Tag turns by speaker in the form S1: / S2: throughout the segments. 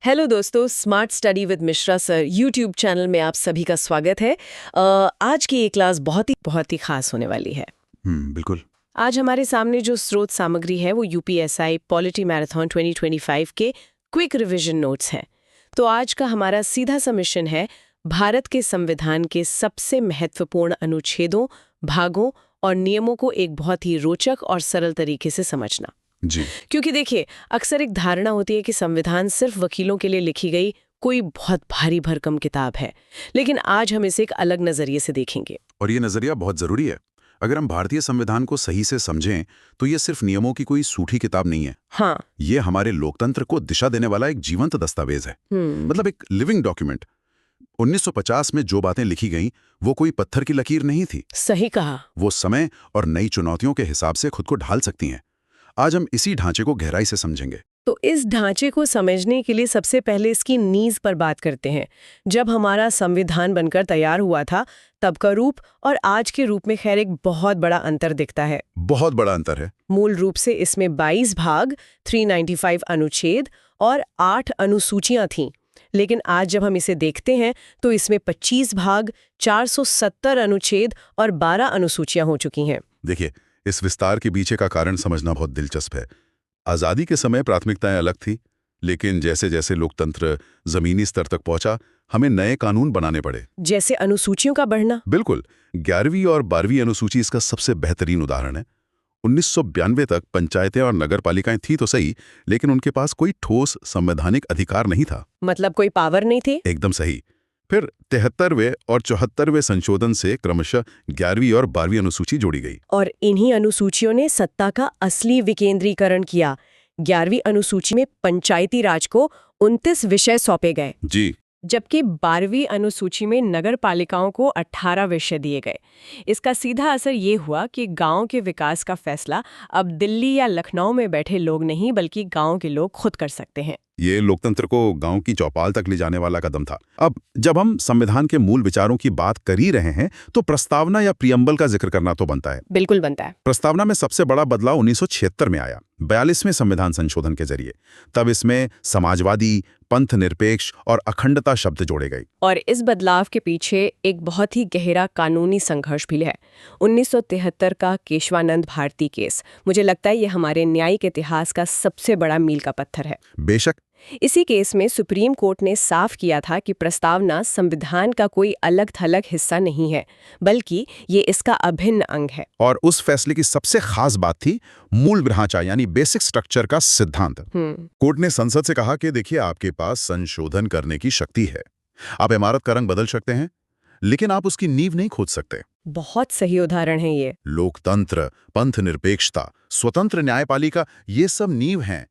S1: Hello दोस्तों, smart study with Mishra sir YouTube channel में आप सभी का स्वागत है। आज की ये क्लास बहुत ही खास होने वाली है।
S2: बिल्कुल।
S1: आज हमारे सामने जो स्रोत सामग्री है वो यूपीएसआई पॉलिटी मैराथन 2025 के क्विक रिवीजन नोट्स हैं। तो आज का हमारा सीधा सा मिशन है भारत के संविधान के सबसे महत्वपूर्ण अनुच्छेदों, भागों और नियमों को एक बहुत ही रोचक और सरल तरीके से समझना।
S2: जी।
S1: क्योंकि देखिए, अक्सर एक धारणा होती है कि संविधान सिर्फ वकीलों के लिए लिखी गई कोई बहुत भारी भरकम किताब है, लेकिन आज हम इसे एक अलग नजरिए से देखेंगे।
S2: और ये नजरिया बहुत जरूरी है। अगर हम भारतीय संविधान को सही से समझें तो ये सिर्फ नियमों की कोई सूठी किताब नहीं है।
S1: हाँ।
S2: ये हमारे लोकतंत्र को दिशा देने वाला एक जीवंत दस्तावेज है। मतलब एक लिविंग डॉक्यूमेंट। 1950 में जो बातें लिखी गईं वो कोई पत्थर की लकीर नहीं थी।
S1: सही कहा।
S2: वो समय और नई चुनौतियों के हिसाब से खुद को ढाल सकती हैं। आज हम इसी ढांचे को गहराई से समझेंगे।
S1: तो इस ढांचे को समझने के लिए सबसे पहले इसकी नींव पर बात करते हैं। जब हमारा संविधान बनकर तैयार हुआ था तब का रूप और आज के रूप में खैर एक बहुत बड़ा अंतर दिखता है।
S2: बहुत बड़ा अंतर है।
S1: मूल रूप से इसमें 22 भाग, 395 अनुच्छेद और 8 अनुसूचियां थीं। लेकिन आज जब हम इसे देखते हैं तो इसमें 25 भाग, 470 अनुच्छेद और 12 अनुसूचियां हो चुकी हैं।
S2: देखिए, इस विस्तार के पीछे का कारण समझना बहुत दिलचस्प है। आज़ादी के समय प्राथमिकताएं अलग थी, लेकिन जैसे जैसे लोकतंत्र जमीनी स्तर तक पहुंचा, हमें नए कानून बनाने पड़े।
S1: जैसे अनुसूचियों का बढ़ना।
S2: बिल्कुल। 11वीं और 12वीं अनुसूची इसका सबसे बेहतरीन उदाहरण है। 1992 तक पंचायतें और नगर पालिकाएं थी तो सही, लेकिन उनके पास कोई ठोस संवैधानिक अधिकार नहीं था।
S1: मतलब कोई पावर नहीं थी।
S2: एकदम सही। फिर 73वें और 74वें संशोधन से क्रमशः 11वीं और 12वीं अनुसूची जोड़ी गई।
S1: और इन्हीं अनुसूचियों ने सत्ता का असली विकेंद्रीकरण किया। 11वीं अनुसूची में पंचायती राज को 29 विषय सौंपे गए,
S2: जी।
S1: जबकि 12वीं अनुसूची में नगर पालिकाओं को 18 विषय दिए गए। इसका सीधा असर ये हुआ कि गांव के विकास का फैसला अब दिल्ली या लखनऊ में बैठे लोग नहीं बल्कि गांव के लोग खुद कर सकते हैं।
S2: ये लोकतंत्र को गांव की चौपाल तक ले जाने वाला कदम था। अब जब हम संविधान के मूल विचारों की बात कर ही रहे हैं तो प्रस्तावना या प्रियम्बल का जिक्र करना तो बनता है।
S1: बिल्कुल बनता है।
S2: प्रस्तावना में सबसे बड़ा बदलाव 1976 में आया, 42वें संविधान संशोधन के जरिए। तब इसमें समाजवादी, पंथ निरपेक्ष और अखंडता शब्द जोड़े गए।
S1: और इस बदलाव के पीछे एक बहुत ही गहरा कानूनी संघर्ष भी है। 1973 का केशवानंद भारती केस, मुझे लगता है ये हमारे न्यायिक इतिहास का सबसे बड़ा मील का पत्थर है।
S2: बेशक।
S1: इसी केस में सुप्रीम कोर्ट ने साफ किया था कि प्रस्तावना संविधान का कोई अलग थलग हिस्सा नहीं है, बल्कि ये इसका अभिन्न अंग है।
S2: और उस फैसले की सबसे खास बात थी मूल ढांचा यानी बेसिक स्ट्रक्चर का सिद्धांत। कोर्ट ने संसद से कहा कि देखिए, आपके पास संशोधन करने की शक्ति है, आप इमारत का रंग बदल सकते हैं, लेकिन आप उसकी नींव नहीं खोद सकते।
S1: बहुत सही उदाहरण है ये।
S2: लोकतंत्र, पंथ निरपेक्षता, स्वतंत्र न्यायपालिका, ये सब नींव हैं,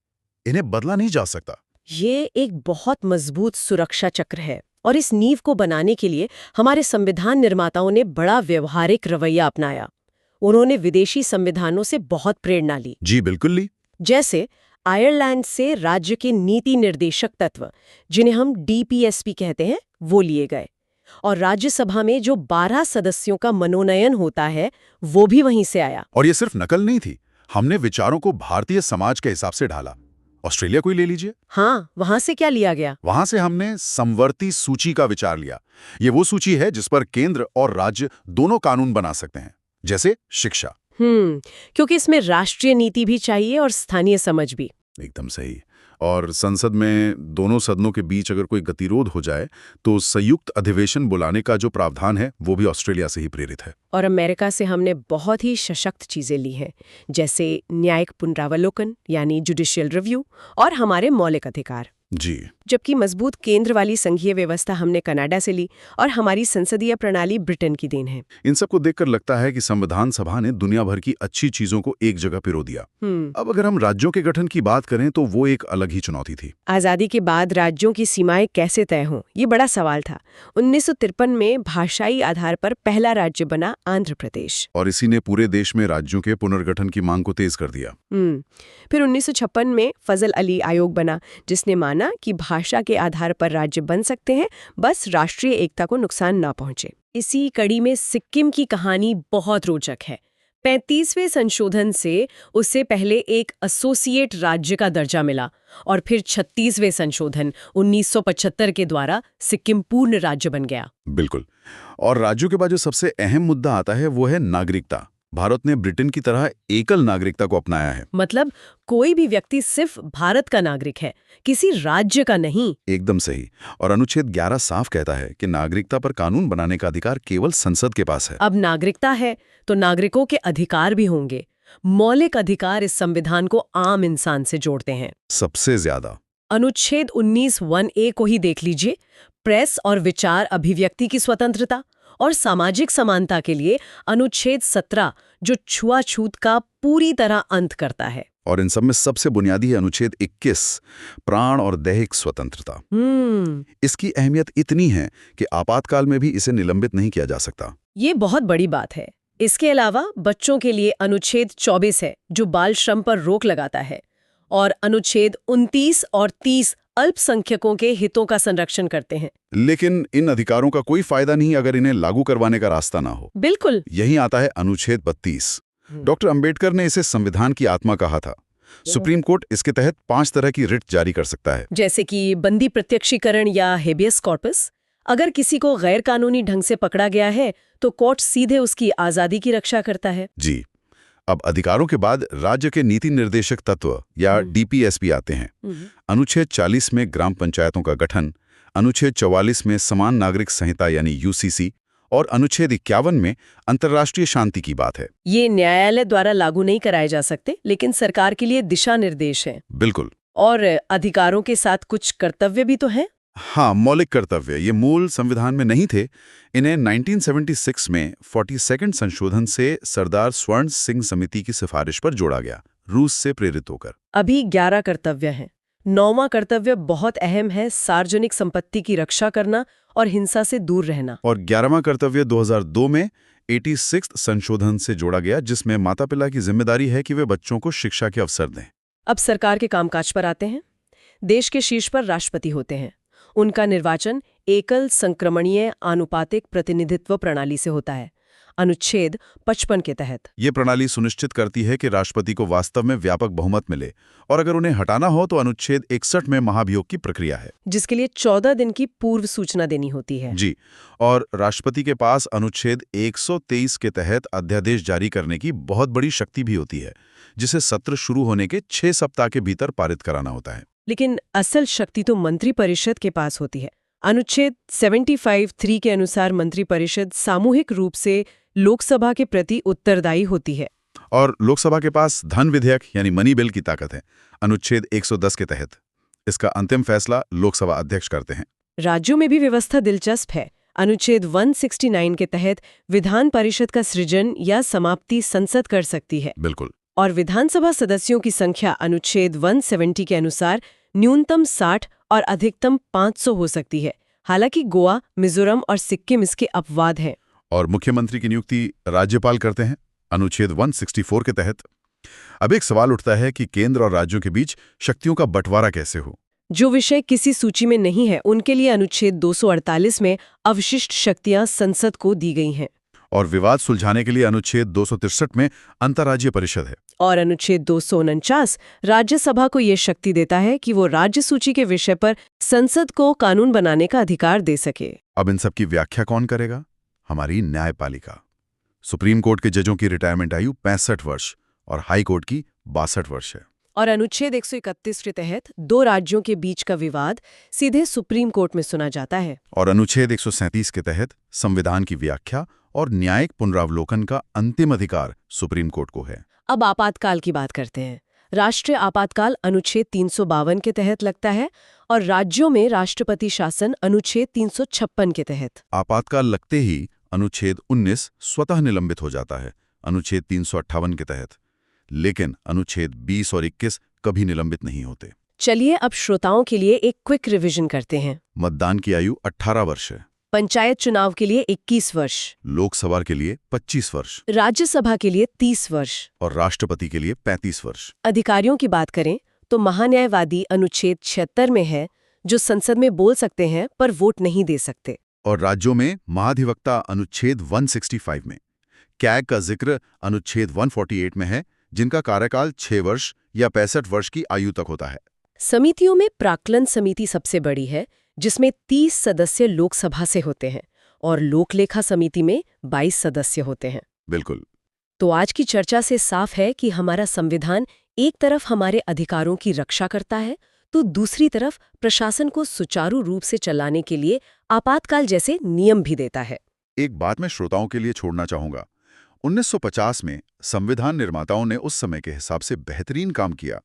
S2: इन्हें बदला नहीं जा सकता।
S1: ये एक बहुत मजबूत सुरक्षा चक्र है और इस नींव को बनाने के लिए हमारे संविधान निर्माताओं ने बड़ा व्यवहारिक रवैया अपनाया। उन्होंने विदेशी संविधानों से बहुत प्रेरणा ली।
S2: जी बिल्कुल ली।
S1: जैसे आयरलैंड से राज्य के नीति निर्देशक तत्व, जिन्हें हम डीपीएसपी कहते हैं, वो लिए गए। और राज्यसभा में जो 12 सदस्यों का मनोनयन होता है वो भी वहीं से आया।
S2: और ये सिर्फ नकल नहीं थी, हमने विचारों को भारतीय समाज के हिसाब से ढाला। ऑस्ट्रेलिया को ही ले लीजिए।
S1: हाँ, वहां से क्या लिया गया?
S2: वहां से हमने समवर्ती सूची का विचार लिया। ये वो सूची है जिस पर केंद्र और राज्य दोनों कानून बना सकते हैं, जैसे शिक्षा।
S1: क्योंकि इसमें राष्ट्रीय नीति भी चाहिए और स्थानीय समझ भी।
S2: एकदम सही। और संसद में दोनों सदनों के बीच अगर कोई गतिरोध हो जाए तो संयुक्त अधिवेशन बुलाने का जो प्रावधान है वो भी ऑस्ट्रेलिया से ही प्रेरित है।
S1: और अमेरिका से हमने बहुत ही सशक्त चीजें ली हैं, जैसे न्यायिक पुनरावलोकन यानी जुडिशियल रिव्यू और हमारे मौलिक अधिकार।
S2: जी।
S1: जबकि मजबूत केंद्र वाली संघीय व्यवस्था हमने कनाडा से ली और हमारी संसदीय प्रणाली ब्रिटेन की देन है।
S2: इन सब को देखकर लगता है कि संविधान सभा ने दुनिया भर की अच्छी चीजों को एक जगह पिरो दिया। अब अगर हम राज्यों के गठन की बात करें तो वो एक अलग ही चुनौती थी।
S1: आजादी के बाद राज्यों की सीमाएं कैसे तय हों, ये बड़ा सवाल था। 1953 में भाषाई आधार पर पहला राज्य बना आंध्र प्रदेश,
S2: और इसी ने पूरे देश में राज्यों के पुनर्गठन की मांग को तेज कर दिया।
S1: फिर 1956 में फजल अली आयोग बना, जिसने माना कि भाषा के आधार पर राज्य बन सकते हैं, बस राष्ट्रीय एकता को नुकसान ना पहुंचे। इसी कड़ी में सिक्किम की कहानी बहुत रोचक है। 35वें संशोधन से उससे पहले एक एसोसिएट राज्य का दर्जा मिला और फिर 36वें संशोधन 1975 के द्वारा सिक्किम पूर्ण राज्य बन गया।
S2: बिल्कुल। और राज्यों के बाद जो सबसे अहम मुद्दा आता है वो है नागरिकता। भारत ने ब्रिटेन की तरह एकल नागरिकता को अपनाया है।
S1: मतलब कोई भी व्यक्ति सिर्फ भारत का नागरिक है, किसी राज्य का नहीं।
S2: एकदम सही। और अनुच्छेद 11 साफ कहता है कि नागरिकता पर कानून बनाने का अधिकार केवल संसद के पास है।
S1: अब नागरिकता है तो नागरिकों के अधिकार भी होंगे। मौलिक अधिकार इस संविधान को आम इंसान से जोड़ते हैं।
S2: सबसे ज्यादा
S1: अनुच्छेद 19(1)(a) को ही देख लीजिए। प्रेस और विचार अभिव्यक्ति की स्वतंत्रता और सामाजिक समानता के लिए अनुच्छेद 17 जो छुआछूत का पूरी तरह अंत करता है।
S2: और इन सब में सबसे बुनियादी है अनुच्छेद 21, प्राण और दैहिक स्वतंत्रता। इसकी अहमियत इतनी है कि आपातकाल में भी इसे निलंबित नहीं किया जा सकता।
S1: ये बहुत बड़ी बात है। इसके अलावा बच्चों के लिए अनुच्छेद 24 है जो बाल श्रम पर रोक लगाता है, और अनुच्छेद 29 और 30 अल्पसंख्यकों के हितों का संरक्षण करते हैं।
S2: लेकिन इन अधिकारों का कोई फायदा नहीं अगर इन्हें लागू करवाने का रास्ता ना हो।
S1: बिल्कुल।
S2: यहीं आता है अनुच्छेद 32। डॉक्टर अंबेडकर ने इसे संविधान की आत्मा कहा था। सुप्रीम कोर्ट इसके तहत 5 तरह की रिट जारी कर सकता है,
S1: जैसे कि बंदी प्रत्यक्षीकरण या हेबियस कॉर्पस। अगर किसी को गैर कानूनी ढंग से पकड़ा गया है तो कोर्ट सीधे उसकी आजादी की रक्षा करता है।
S2: जी। अब अधिकारों के बाद राज्य के नीति निर्देशक तत्व या डीपीएसपी आते हैं। अनुच्छेद 40 में ग्राम पंचायतों का गठन, अनुच्छेद 44 में समान नागरिक संहिता यानी यूसीसी और अनुच्छेद 51 में अंतर्राष्ट्रीय शांति की बात है। ये
S1: न्यायालय द्वारा लागू नहीं कराए जा सकते, लेकिन सरकार के लिए दिशा निर्देश है।
S2: बिल्कुल।
S1: और अधिकारों के साथ कुछ कर्तव्य भी तो हैं।
S2: हाँ, मौलिक कर्तव्य ये मूल संविधान में नहीं थे। इन्हें 1976 में 42वें संशोधन से सरदार स्वर्ण सिंह समिति की सिफारिश पर जोड़ा गया, रूस से प्रेरित होकर।
S1: अभी 11 कर्तव्य हैं। 9वां कर्तव्य बहुत अहम है, सार्वजनिक संपत्ति की रक्षा करना और हिंसा से दूर रहना।
S2: और 11वां कर्तव्य 2002 में 86 संशोधन से जोड़ा गया, जिसमें माता पिता की जिम्मेदारी है कि वे बच्चों को शिक्षा के अवसर दें।
S1: अब सरकार के कामकाज पर आते हैं। देश के शीर्ष पर राष्ट्रपति होते हैं। उनका निर्वाचन एकल संक्रमणीय आनुपातिक प्रतिनिधित्व प्रणाली से होता है, अनुच्छेद 55 के तहत।
S2: ये प्रणाली सुनिश्चित करती है कि राष्ट्रपति को वास्तव में व्यापक बहुमत मिले, और अगर उन्हें हटाना हो तो अनुच्छेद 61 में महाभियोग की प्रक्रिया है,
S1: जिसके लिए 14 दिन की पूर्व सूचना देनी होती है।
S2: जी। और राष्ट्रपति के पास अनुच्छेद 123 के तहत अध्यादेश जारी करने की बहुत बड़ी शक्ति भी होती है, जिसे सत्र शुरू होने के 6 सप्ताह के भीतर पारित कराना होता है।
S1: लेकिन असल शक्ति तो मंत्रिपरिषद के पास होती है। अनुच्छेद 75(3) के अनुसार मंत्रिपरिषद सामूहिक रूप से लोकसभा के प्रति उत्तरदायी होती है।
S2: और लोकसभा के पास धन विधेयक यानी मनी बिल की ताकत है, अनुच्छेद 110 के तहत। इसका अंतिम फैसला लोकसभा अध्यक्ष करते हैं।
S1: राज्यों में भी व्यवस्था दिलचस्प है। अनुच्छेद 169 के तहत विधान परिषद का सृजन या समाप्ति संसद कर सकती है।
S2: बिल्कुल।
S1: और विधानसभा सदस्यों की संख्या अनुच्छेद 170 के अनुसार न्यूनतम 60 और अधिकतम 500 हो सकती है। हालांकि गोवा, मिजोरम और सिक्किम इसके अपवाद हैं।
S2: और मुख्यमंत्री की नियुक्ति राज्यपाल करते हैं, अनुच्छेद 164 के तहत। अब एक सवाल उठता है कि केंद्र और राज्यों के बीच शक्तियों का बंटवारा कैसे हो।
S1: जो विषय किसी सूची में नहीं है उनके लिए अनुच्छेद 248 में अवशिष्ट शक्तियां संसद को दी गई हैं।
S2: और विवाद सुलझाने के लिए अनुच्छेद 263 में अंतर्राज्यीय परिषद है।
S1: और अनुच्छेद 249 राज्यसभा को ये शक्ति देता है कि वो राज्य सूची के विषय पर संसद को कानून बनाने का अधिकार दे सके।
S2: अब इन सब की व्याख्या कौन करेगा? हमारी न्यायपालिका। सुप्रीम कोर्ट के जजों की रिटायरमेंट आयु 65 वर्ष और हाई कोर्ट की 62 वर्ष है।
S1: और अनुच्छेद 131 के तहत 2 राज्यों के बीच का विवाद सीधे सुप्रीम कोर्ट में सुना जाता है।
S2: और अनुच्छेद 137 के तहत संविधान की व्याख्या और न्यायिक पुनरावलोकन का अंतिम अधिकार सुप्रीम कोर्ट को है।
S1: अब आपातकाल की बात करते हैं। राष्ट्रीय आपातकाल अनुच्छेद 352 के तहत लगता है और राज्यों में राष्ट्रपति शासन अनुच्छेद 356 के तहत।
S2: आपातकाल लगते ही अनुच्छेद 19 स्वतः निलंबित हो जाता है, अनुच्छेद 358 के तहत। लेकिन अनुच्छेद 20 और 21 कभी निलंबित नहीं होते।
S1: चलिए अब श्रोताओं के लिए एक क्विक रिवीजन करते हैं।
S2: मतदान की आयु 18 वर्ष है।
S1: पंचायत चुनाव के लिए 21 वर्ष।
S2: लोकसभा के लिए 25 वर्ष।
S1: राज्यसभा के लिए 30 वर्ष।
S2: और राष्ट्रपति के लिए 35 वर्ष।
S1: अधिकारियों की बात करें तो महान्यायवादी अनुच्छेद 76 में है, जो संसद में बोल सकते हैं पर वोट नहीं दे सकते।
S2: और राज्यों में महाधिवक्ता अनुच्छेद 165 में। कैग का जिक्र अनुच्छेद 148 में है, जिनका कार्यकाल 6 वर्ष या 65 वर्ष की आयु तक होता है।
S1: समितियों में प्राक्कलन समिति सबसे बड़ी है, जिसमें 30 सदस्य लोकसभा से होते हैं और लोकलेखा समिति में 22 सदस्य होते हैं।
S2: बिल्कुल।
S1: तो आज की चर्चा से साफ है कि हमारा संविधान एक तरफ हमारे अधिकारों की रक्षा करता है, तो दूसरी तरफ प्रशासन को सुचारू रूप से चलाने के लिए आपातकाल जैसे नियम भी देता है।
S2: एक बात मैं श्रोताओं के लिए छोड़ना चाहूंगा। 1950 में संविधान निर्माताओं ने उस समय के हिसाब से बेहतरीन काम किया,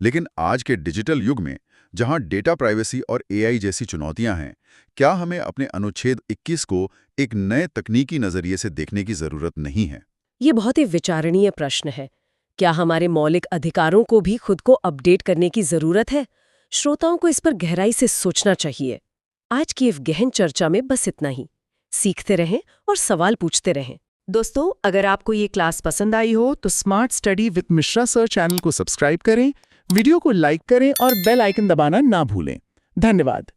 S2: लेकिन आज के डिजिटल युग में जहां डेटा प्राइवेसी और एआई जैसी चुनौतियां हैं, क्या हमें अपने अनुच्छेद 21 को एक नए तकनीकी नजरिए से देखने की जरूरत नहीं है?
S1: ये बहुत ही विचारणीय प्रश्न है। क्या हमारे मौलिक अधिकारों को भी खुद को अपडेट करने की जरूरत है? श्रोताओं को इस पर गहराई से सोचना चाहिए। आज की इस गहन चर्चा में बस इतना ही। सीखते रहें और सवाल पूछते रहें।
S3: दोस्तों, अगर आपको ये क्लास पसंद आई हो तो smart study with Mishra sir channel को सब्सक्राइब करें, वीडियो को लाइक करें और बेल आइकन दबाना ना भूलें। धन्यवाद।